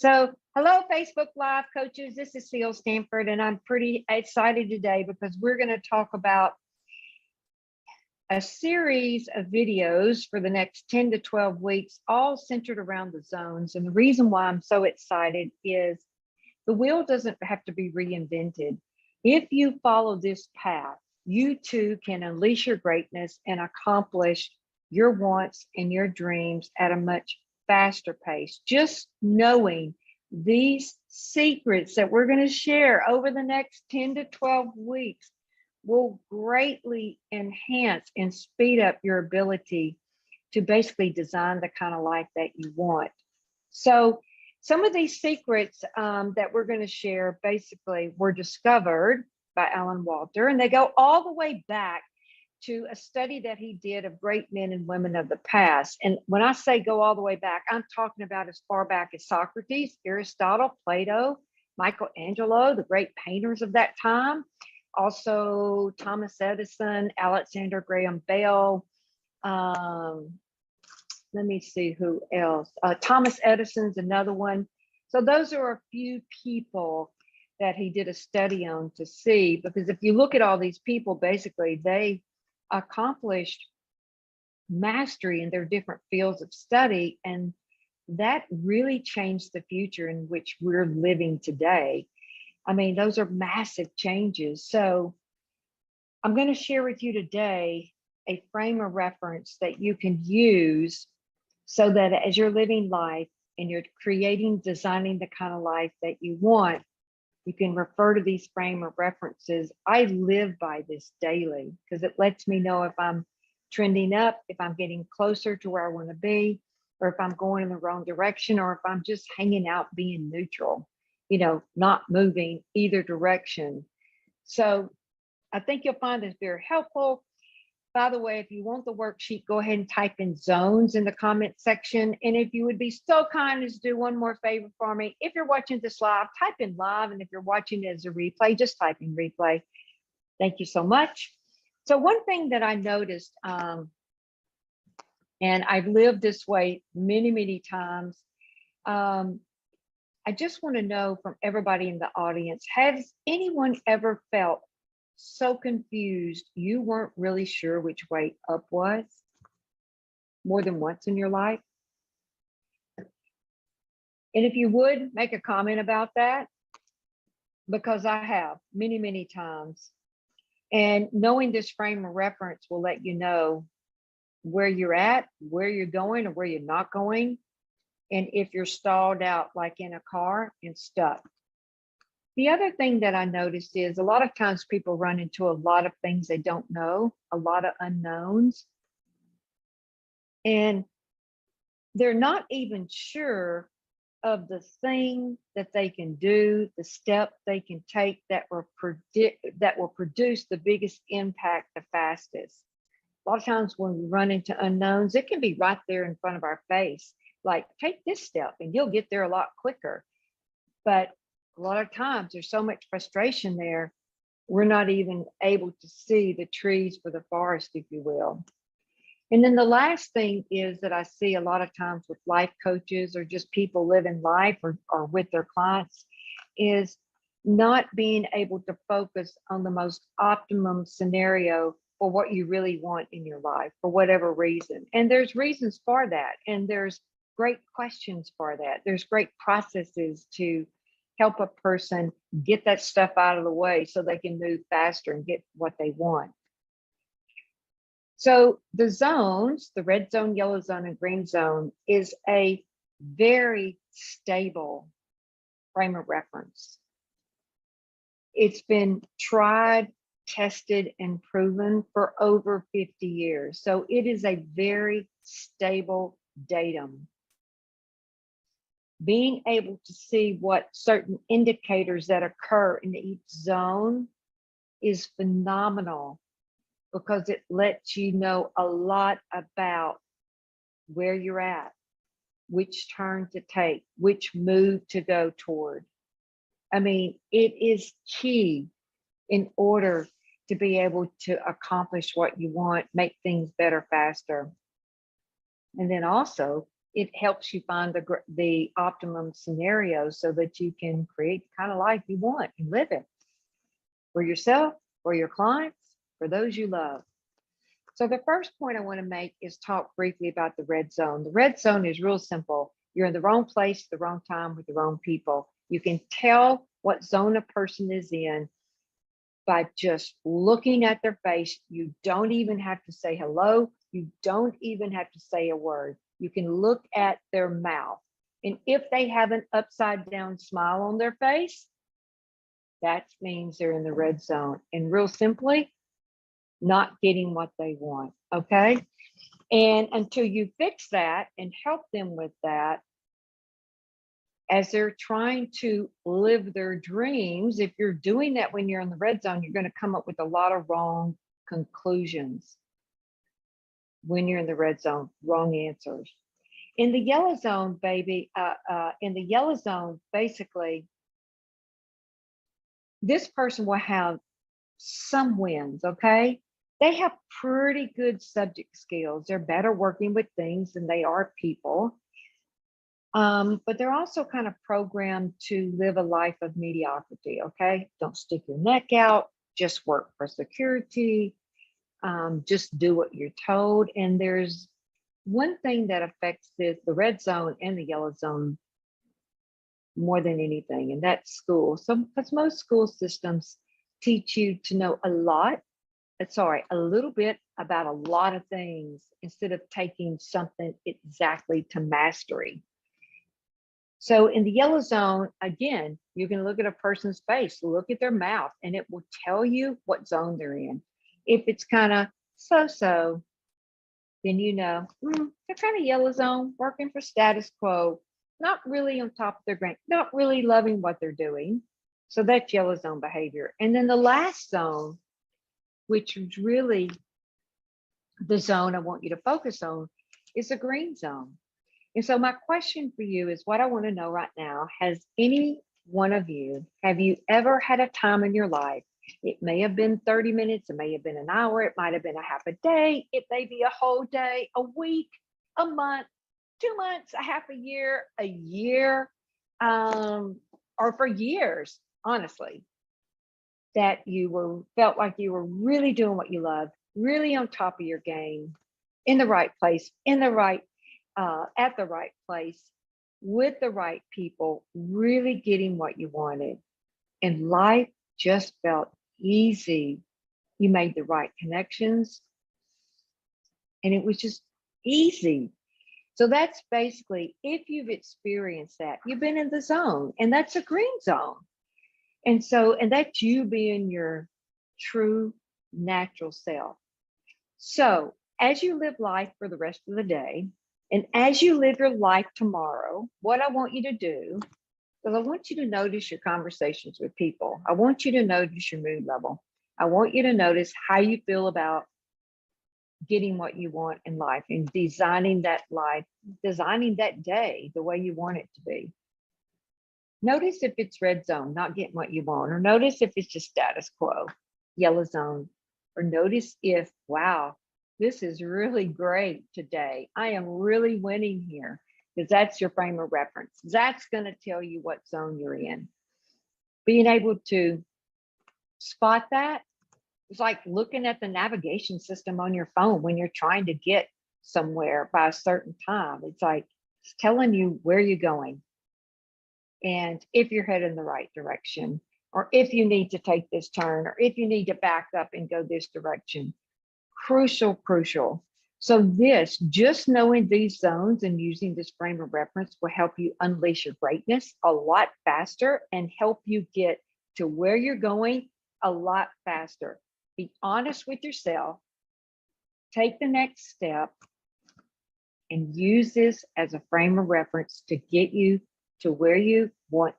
So, hello, Facebook Live coaches. This is Seal Stanford, and I'm pretty excited today because we're going to talk about a series of videos for the next 10 to 12 weeks, all centered around the zones. And the reason why I'm so excited is the wheel doesn't have to be reinvented. If you follow this path, you too can unleash your greatness and accomplish your wants and your dreams at a much faster pace. Just knowing these secrets that we're going to share over the next 10 to 12 weeks will greatly enhance and speed up your ability to basically design the kind of life that you want. So some of these secrets that we're going to share basically were discovered by Alan Walter, and they go all the way back to a study that he did of great men and women of the past. And when I say go all the way back, I'm talking about as far back as Socrates, Aristotle, Plato, Michelangelo, the great painters of that time. Also, Thomas Edison, Alexander Graham Bell. Let me see who else. Thomas Edison's another one. So those are a few people that he did a study on to see, because if you look at all these people, basically they accomplished mastery in their different fields of study, and that really changed the future in which we're living today. I mean, those are massive changes. So I'm going to share with you today a frame of reference that you can use so that as you're living life and you're creating, designing the kind of life that you want, you can refer to these frame of references. I live by this daily because it lets me know if I'm trending up, if I'm getting closer to where I want to be, or if I'm going in the wrong direction, or if I'm just hanging out being neutral, you know, not moving either direction. So I think you'll find this very helpful. By the way, if you want the worksheet, go ahead and type in zones in the comment section. And if you would be so kind as to do one more favor for me, if you're watching this live, type in live. And if you're watching it as a replay, just type in replay. Thank you so much. So one thing that I noticed, and I've lived this way many, many times, I just want to know from everybody in the audience, has anyone ever felt so confused you weren't really sure which way up was more than once in your life? And if you would, make a comment about that, because I have many, many times. And knowing this frame of reference will let you know where you're at, where you're going, or where you're not going. And if you're stalled out, like in a car and stuck. The other thing that I noticed is a lot of times people run into a lot of things they don't know, a lot of unknowns. And they're not even sure of the thing that they can do, the step they can take that will produce the biggest impact the fastest. A lot of times when we run into unknowns, it can be right there in front of our face. Like, take this step and you'll get there a lot quicker. But a lot of times there's so much frustration there, we're not even able to see the trees for the forest, if you will. And then the last thing is that I see a lot of times with life coaches or just people living life or with their clients is not being able to focus on the most optimum scenario for what you really want in your life for whatever reason. And there's reasons for that. And there's great questions for that. There's great processes to help a person get that stuff out of the way so they can move faster and get what they want. So the zones, the red zone, yellow zone, and green zone, is a very stable frame of reference. It's been tried, tested, and proven for over 50 years. So it is a very stable datum. Being able to see what certain indicators that occur in each zone is phenomenal, because it lets you know a lot about where you're at, which turn to take, which move to go toward. I mean, it is key in order to be able to accomplish what you want, make things better, faster. And then also, it helps you find the optimum scenario so that you can create the kind of life you want and live it for yourself, for your clients, for those you love. So the first point I want to make is talk briefly about the red zone. The red zone is real simple. You're in the wrong place, the wrong time with the wrong people. You can tell what zone a person is in by just looking at their face. You don't even have to say hello. You don't even have to say a word. You can look at their mouth. And if they have an upside down smile on their face, that means they're in the red zone. And real simply, not getting what they want, okay? And until you fix that and help them with that, as they're trying to live their dreams, if you're doing that when you're in the red zone, you're going to come up with a lot of wrong conclusions. When you're in the red zone, wrong answers. In the yellow zone, baby, in the yellow zone, basically, this person will have some wins, okay? They have pretty good subject skills. They're better working with things than they are people. But they're also kind of programmed to live a life of mediocrity, okay? Don't stick your neck out, just work for security, just do what you're told. And there's one thing that affects the red zone and the yellow zone more than anything, and that's school. So, because most school systems teach you to know a little bit about a lot of things instead of taking something exactly to mastery. So in the yellow zone, again, you can look at a person's face, look at their mouth, and it will tell you what zone they're in. If it's kind of so-so, then you know, they're kind of yellow zone, working for status quo, not really on top of their game, not really loving what they're doing. So that's yellow zone behavior. And then the last zone, which is really the zone I want you to focus on, is the green zone. And so my question for you is what I want to know right now. Has any one of you, have you ever had a time in your life? It may have been 30 minutes, it may have been an hour, it might have been a half a day, it may be a whole day, a week, a month, 2 months, a half a year, or for years, honestly, that you felt like you were really doing what you love, really on top of your game, in the right place, at the right place, with the right people, really getting what you wanted. And life just felt easy. You made the right connections and it was just easy. So that's basically, if you've experienced that, you've been in the zone, and that's a green zone. And that's you being your true natural self. So as you live life for the rest of the day, and as you live your life tomorrow, what I want you to do is I want you to notice your conversations with people. I want you to notice your mood level. I want you to notice how you feel about getting what you want in life and designing that life, designing that day the way you want it to be. Notice if it's red zone, not getting what you want, or notice if it's just status quo, yellow zone, or notice if, wow, this is really great today. I am really winning here, because that's your frame of reference. That's going to tell you what zone you're in. Being able to spot that, it's like looking at the navigation system on your phone when you're trying to get somewhere by a certain time. It's like it's telling you where you're going and if you're heading in the right direction, or if you need to take this turn, or if you need to back up and go this direction. Crucial, crucial. So just knowing these zones and using this frame of reference will help you unleash your greatness a lot faster and help you get to where you're going a lot faster. Be honest with yourself, take the next step, and use this as a frame of reference to get you to where you want